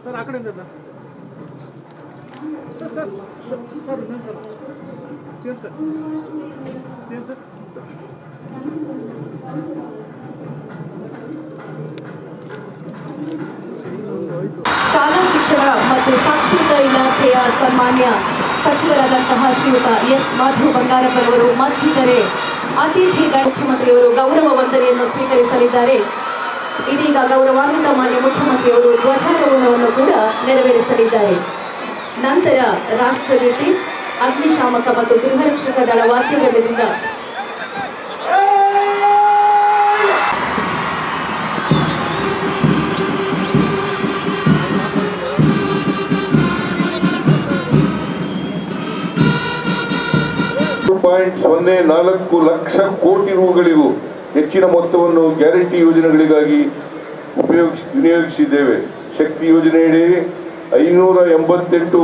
Sir ಆ ಕಡೆಯಿಂದ sir sir sir sir ಇನ್ನೊಂದು sir same sir same sir ಶಾಲಾ ಶಿಕ್ಷಣ ಮತ್ತು ಸಾಕ್ಷರತಾ ಇಲಾಖೆಯ ಸನ್ಮಾನ್ಯ ಸಚಿವರಾದಂತಹ ಶ್ರೀಯುತ ಎಸ್ ಮಾಧವ್ ಬಂಗಾರಪ್ಪರವರು ಮತ್ತಿತರೆ ಅತಿಥಿಗಳ ಮುಖ್ಯಮಂತ್ರಿಯವರು ಗೌರವ ವಂದನೆಯನ್ನು ಸ್ವೀಕರಿಸಲಿದ್ದಾರೆ. ಇದೀಗ ಗೌರವಾನ್ವಿತ ಮಾನ್ಯ ಮುಖ್ಯಮಂತ್ರಿಯವರು ಧ್ವಜಾರೋಹಣವನ್ನು ಕೂಡ ನೆರವೇರಿಸಲಿದ್ದಾರೆ. ನಂತರ ರಾಷ್ಟ್ರಗೀತೆ, ಅಗ್ನಿಶಾಮಕ ಮತ್ತು ಗೃಹರಕ್ಷಕ ದಳ ವಾದ್ಯವೃಂದದಿಂದ $0.04 ಲಕ್ಷ ಕೋಟಿ ರೂಗಳಿಗೂ ಹೆಚ್ಚಿನ ಮೊತ್ತವನ್ನು ಗ್ಯಾರಂಟಿ ಯೋಜನೆಗಳಿಗಾಗಿ ವಿನಿಯೋಗಿಸಿದ್ದೇವೆ. ಶಕ್ತಿ ಯೋಜನೆಯಡಿ 588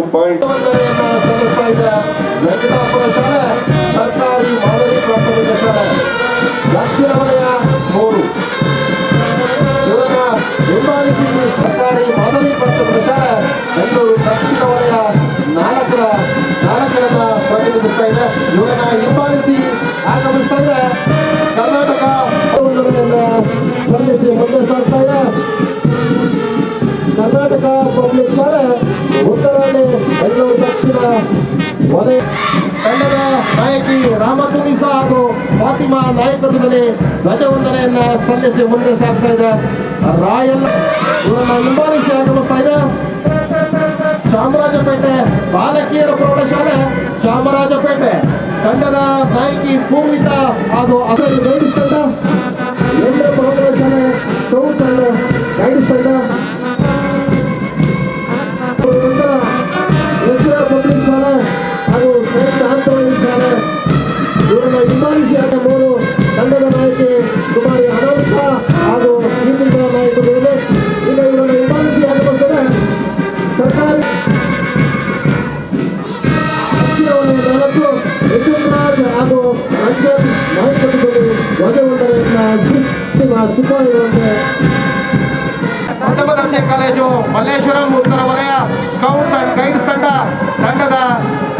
ಸಲ್ಲಿಸ್ತಾ ಇದೆ. ವೆಂಕಟಾಪುರ ಶಾಲೆ ಸರ್ಕಾರಿ ಮಾದರಿ ಪ್ರಾಥಮಿಕ ಶಾಲೆ ದಕ್ಷಿಣ ವಲಯ 3 ಇವರನ್ನ ಹಿಂಬಾಲಿಸಿ ಸರ್ಕಾರಿ ಮಾದರಿ ಪ್ರಾಥಮಿಕ ಶಾಲೆ ಬೆಂಗಳೂರು ದಕ್ಷಿಣ ವಲಯ 4ರನ್ನ ಪ್ರತಿನಿಧಿಸ್ತಾ ಇದೆ. ಇವರನ್ನ ಹಿಂಬಾಲಿಸಿ ಆಗಮಿಸ್ತಾ ಇದೆ. ಕರ್ನಾಟಕ ಸಲ್ಲಿಸಿ ಮುಂದೆ ಸಾಗ್ತಾ ಇದೆ. ಕರ್ನಾಟಕ ಪಬ್ಲಿಕ್ ಶಾಲೆ ಉತ್ತರಾಣಿ ಬೆಂಗಳೂರು ದಕ್ಷಿಣ ವಲಯ ತಂಡದ ನಾಯಕಿ ರಾಮತುನಿಸಾ ಹಾಗೂ ಫಾತಿಮಾ ನಾಯಕತ್ವದಲ್ಲಿ ಧ್ವಜವಂದನೆಯನ್ನ ಸಲ್ಲಿಸಿ ಮುಂದೆ ಸಾಗ್ತಾ ಇದೆ. ರಾಯಲ್ ಇವರನ್ನ ಹಿಂಬಾಲಿಸಿ ಆಗಮಿಸ್ತಾ ಇದೆ. ಚಾಮರಾಜಪೇಟೆ ಬಾಲಕಿಯರ ಪ್ರೌಢಶಾಲೆ ಚಾಮರಾಜಪೇಟೆ ತಂಡದ ನಾಯಕಿ ಪೂರ್ವಿತಾ ಹಾಗೂ ಅಸಲು ಗೈಡಿಸ್ ತಂಡ ಎಲ್ಲ ಪ್ರೌಢಶಾಲೆ ಸ್ಕೌಟ್ಸ್ ಅಂಡ್ ಗೈಡಿಸ್ ತಂಡ ನಂತರ ಎಸ್ಆರ್ ಪಬ್ಲಿಕ್ ಶಾಲೆ ಹಾಗೂ ಸೈಂಟ್ ಆಂಥೋನಿ ಶಾಲೆ ಇವರನ್ನ ಹಿಂಬಾಲಿಸಿ 3 ತಂಡದ ನಾಯಕಿ ಕುಮಾರಿ ಅನಂತ ಹಾಗೂ ಇನ್ನಿತರ ನಾಯಕರು ಈಗ ಇವರನ್ನು ಹಿಂಬಾಲಿಸಿ ಆಗಬೇಕಾದ್ರೆ ಸರ್ಕಾರಿ ದಕ್ಷಿಣ ವಲಯ 4 ಯಶವಂತರಾಜ್ ಹಾಗೂ ರಂಜನ್ ನಾಯಕತ್ವದಲ್ಲಿ ಧ್ವಜವಂದನೆಯನ್ನ ಸಿಪಾಯಿಗಳಂತೆ ಪ್ರಥಮ ದರ್ಜೆ ಕಾಲೇಜು ಮಲ್ಲೇಶ್ವರಂ ಉತ್ತರ ವಲಯ ಸ್ಕೌಟ್ಸ್ ಅಂಡ್ ಗೈಡ್ಸ್ ತಂಡದ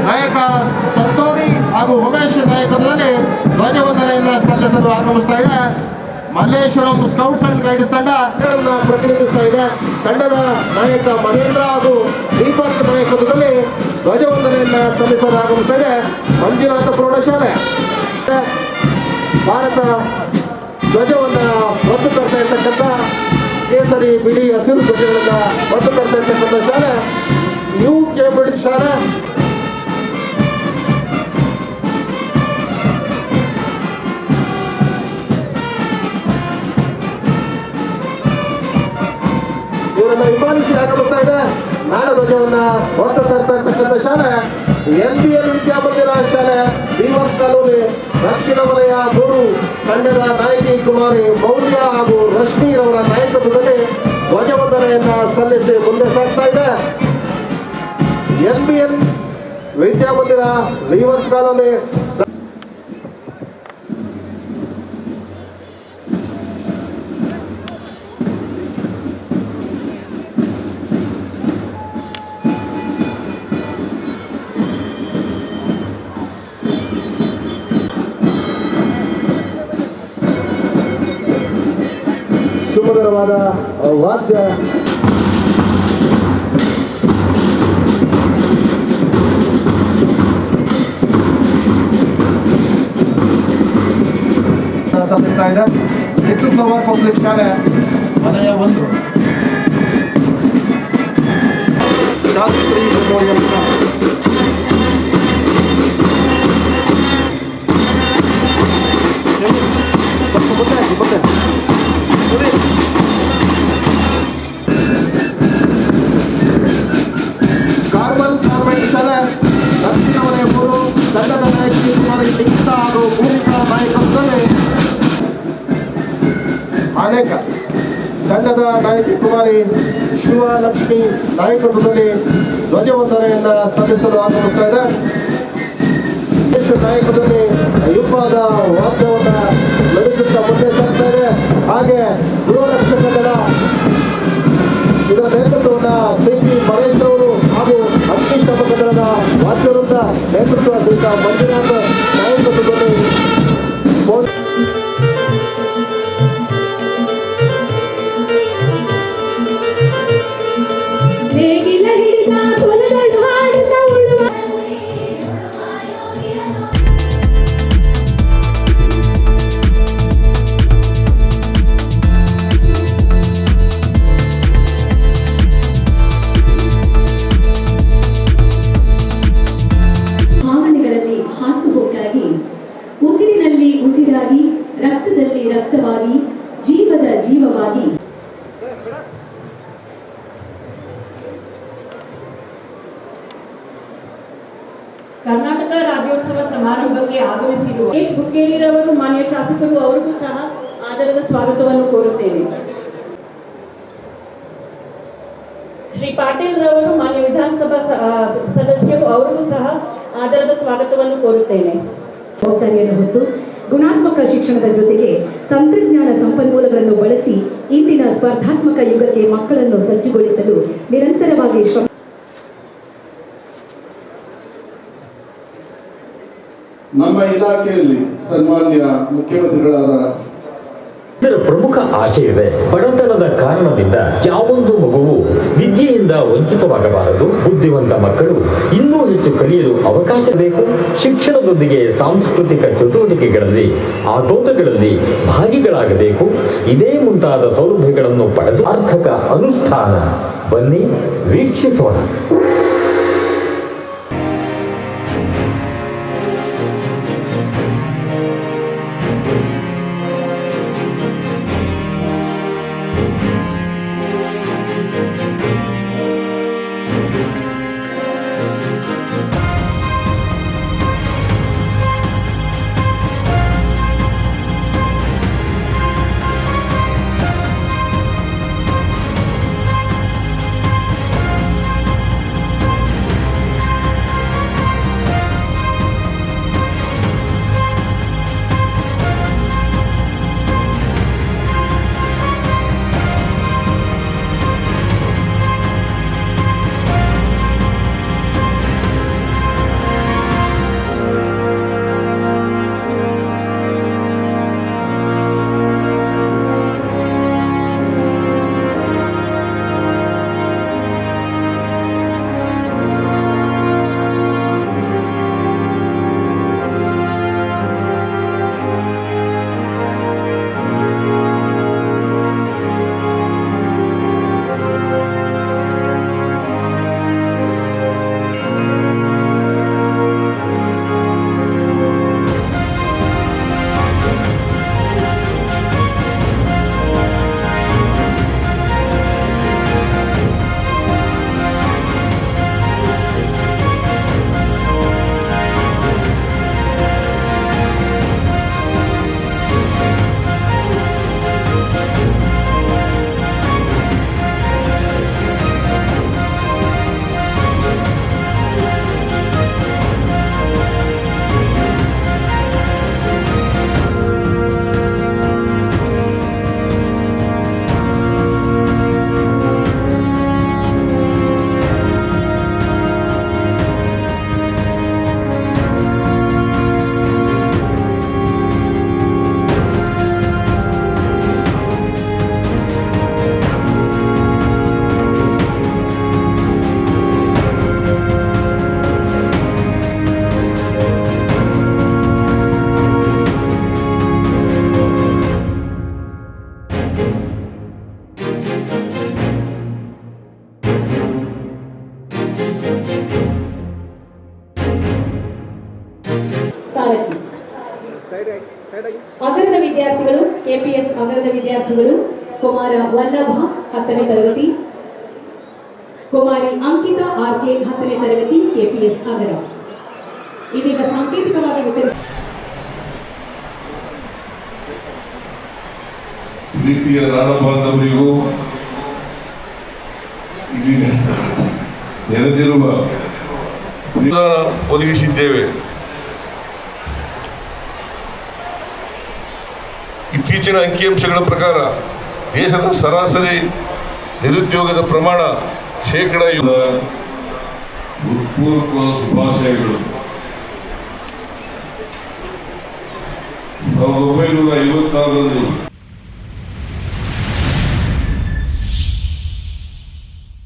ನಾಯಕ ಸಂತೋನಿ ಹಾಗೂ ಉಮೇಶ್ ನಾಯಕತ್ವದಲ್ಲಿ ಧ್ವಜವಂದನೆಯನ್ನ ಸಲ್ಲಿಸಲು ಆಗಮಿಸ್ತಾ ಇದೆ. ಮಲ್ಲೇಶ್ವರಂ ಸ್ಕೌಟ್ಸ್ ಅಂಡ್ ಗೈಡ್ಸ್ ತಂಡ ಪ್ರತಿನಿಧಿಸ್ತಾ ಇದೆ. ತಂಡದ ನಾಯಕ ಮಹೇಂದ್ರ ಹಾಗೂ ದೀಪಕ್ ನಾಯಕತ್ವದಲ್ಲಿ ಧ್ವಜವಂದನೆಯನ್ನ ಸಲ್ಲಿಸಲು ಆಗಮಿಸ್ತಾ ಇದೆ. ಮಂಜುನಾಥ ಪ್ರೌಢಶಾಲೆ ಭಾರತ ಧ್ವಜವನ್ನ ಒತ್ತು ತರ್ತಾ ಇರ್ತಕ್ಕಂಥ ಕೇಸರಿ ಬಿಳಿ ಹಸಿರು ಧ್ವಜಗಳನ್ನ ಒತ್ತು ತರ್ತಾ ಇರ್ತಕ್ಕಂಥ ಶಾಲೆ ನ್ಯೂ ಕೇಂಬ್ರಿಡ್ಜ್ ಶಾಲೆ. ಇವರನ್ನ ಹಿಂಬಾಲಿಸಿ ಆಗಮಿಸ್ತಾ ಇದೆ. ನಾಡ ಧ್ವಜವನ್ನ ಹೊತ್ತು ತರ್ತಾ ಇರ್ತಕ್ಕಂಥ ಶಾಲೆ NBN ವಿದ್ಯಾಮಂದಿರ ಶಾಲೆ ಬೀವರ್ಸ್ ಕಾಲೋನಿ ದಕ್ಷಿಣ ವಲಯ 3 ತಂಡದ ನಾಯಕಿ ಕುಮಾರಿ ಮೌಲ್ಯ ಹಾಗೂ ರಶ್ಮಿರವರ ನಾಯಕತ್ವದಲ್ಲಿ ಧ್ವಜವಂದನೆಯನ್ನ ಸಲ್ಲಿಸಿ ಮುಂದೆ ಸಾಗ್ತಾ ಇದೆ. NBN ವಿದ್ಯಾಮಂದಿರ ಬೀವರ್ಸ್ ಕಾಲೋನಿ ಸುಮಧುರವಾದ ವಾದ್ಯ ಸಲ್ಲಿಸ್ತಾ ಇದೆ. ಲಿಟಲ್ ಫ್ಲವರ್ ಪಬ್ಲಿಕ್ ಶಾಲೆ ವಲಯ 1 ಶಾಸ್ತ್ರಿ ಮೆಮೋರಿಯಲ್ ಶಾಲೆ ಕಾರ್ಮಲ್ ಕಾನ್ವೆಂಟ್ ಶಾಲೆ ದಕ್ಷಿಣ ವಲಯ 3 ತಂಡದ ನಾಯಕಿ ಕುಮಾರಿ ಲಿಖಿತಾ ಹಾಗೂ ಭೂಮಿಕಾ ನಾಯಕತ್ವದಲ್ಲಿ ಅನೇಕ ತಂಡದ ನಾಯಕಿ ಕುಮಾರಿ ಶಿವಲಕ್ಷ್ಮಿ ನಾಯಕತ್ವದಲ್ಲಿ ಧ್ವಜವಂದನೆಯನ್ನ ಸಲ್ಲಿಸಲು ಆಗಮಿಸ್ತಾ ಇದೆ. ದೇಶ ನಾಯಕತ್ವದಲ್ಲಿ ಯುದ್ಧದ ವಾದ್ಯವನ್ನ ನಡೆಸುತ್ತಾ ಮುಂದೆ ಸಾಗ್ತಾ ಇದೆ. ಹಾಗೆ ಗೃಹರಕ್ಷಕ ದಳ ಇದರ ನೇತೃತ್ವವನ್ನು ನೇತೃತ್ವ ಶ್ರೀಯುತ ಮಂಜುನಾಥ್ ನಾಯಕತ್ವದಲ್ಲಿ ಭಾವನೆಗಳಲ್ಲಿ ಹಾಸುಹೊಕ್ಕಾಗಿ, ಉಸಿರಿನಲ್ಲಿ ಉಸಿರಾಗಿ, ರಕ್ತದಲ್ಲಿ ರಕ್ತವಾಗಿ, ಜೀವದ ಜೀವವಾಗಿ ಕರ್ನಾಟಕ ರಾಜ್ಯೋತ್ಸವ ಸಮಾರಂಭಕ್ಕೆ ಆಗಮಿಸಿರುವ ಎಸ್ ಬುಕ್ಕೇರಿರವರು ಮಾನ್ಯ ಶಾಸಕರು ಅವರಿಗೂ ಸಹ ಆದರದ ಸ್ವಾಗತವನ್ನು ಕೋರುತ್ತೇನೆ. ಶ್ರೀ ಪಾಟೀಲ್ ರವರು ಮಾನ್ಯ ವಿಧಾನಸಭಾ ಸದಸ್ಯರು ಅವರಿಗೂ ಸಹ ಆದರದ ಸ್ವಾಗತವನ್ನು ಕೋರುತ್ತೇನೆ. ಜವಾಬ್ದಾರಿಯನ್ನು ಹೊತ್ತು ಗುಣಾತ್ಮಕ ಶಿಕ್ಷಣದ ಜೊತೆಗೆ ತಂತ್ರಜ್ಞಾನ ಸಂಪನ್ಮೂಲಗಳನ್ನು ಬಳಸಿ ಇಂದಿನ ಸ್ಪರ್ಧಾತ್ಮಕ ಯುಗಕ್ಕೆ ಮಕ್ಕಳನ್ನು ಸಜ್ಜುಗೊಳಿಸಲು ನಿರಂತರವಾಗಿ ಶ್ರಮ. ನಮ್ಮ ಇಲಾಖೆಯಲ್ಲಿ ಸನ್ಮಾನ್ಯ ಮುಖ್ಯಮಂತ್ರಿಗಳಾದ ಇದರ ಪ್ರಮುಖ ಆಶಯವೇ ಬಡತನದ ಕಾರಣದಿಂದ ಯಾವೊಂದು ಮಗುವು ವಿದ್ಯೆಯಿಂದ ವಂಚಿತವಾಗಬಾರದು. ಬುದ್ಧಿವಂತ ಮಕ್ಕಳು ಇನ್ನೂ ಹೆಚ್ಚು ಕಲಿಯಲು ಅವಕಾಶ ಬೇಕು. ಶಿಕ್ಷಣದೊಂದಿಗೆ ಸಾಂಸ್ಕೃತಿಕ ಚಟುವಟಿಕೆಗಳಲ್ಲಿ, ಆಟೋಟಗಳಲ್ಲಿ ಭಾಗಿಗಳಾಗಬೇಕು. ಇದೇ ಮುಂತಾದ ಸೌಲಭ್ಯಗಳನ್ನು ಪಡೆದು ಸಾರ್ಥಕ ಅನುಷ್ಠಾನ. ಬನ್ನಿ ವೀಕ್ಷಿಸೋಣ. ಅಗರದ ವಿದ್ಯಾರ್ಥಿಗಳು, ಕೆಪಿಎಸ್ ಅಗರದ ವಿದ್ಯಾರ್ಥಿಗಳು ಕುಮಾರ ವಲ್ಲಭ 10ನೇ ತರಗತಿ, ಕುಮಾರಿ ಅಂಕಿತಾ ಆರ್ಕೆ 10ನೇ ತರಗತಿ, ಕೆಪಿಎಸ್ ಅಗರ. ಇದೀಗ ಸಾಂಕೇತಿಕವಾಗಿ ವಿತರಿಸ ಪ್ರೀತಿಯ ನಾಡ ಬಾಂಧವರಿಗೂ ಇಲ್ಲಿ ನೆರೆದಿರುವ ಒದಗಿಸಿದ್ದೇವೆ. ಇತ್ತೀಚಿನ ಅಂಕಿಅಂಶಗಳ ಪ್ರಕಾರ ದೇಶದ ಸರಾಸರಿ ನಿರುದ್ಯೋಗದ ಪ್ರಮಾಣ 100%. ಹೃತ್ಪೂರ್ವಕ ಶುಭಾಶಯಗಳು. 1956ರಲ್ಲಿ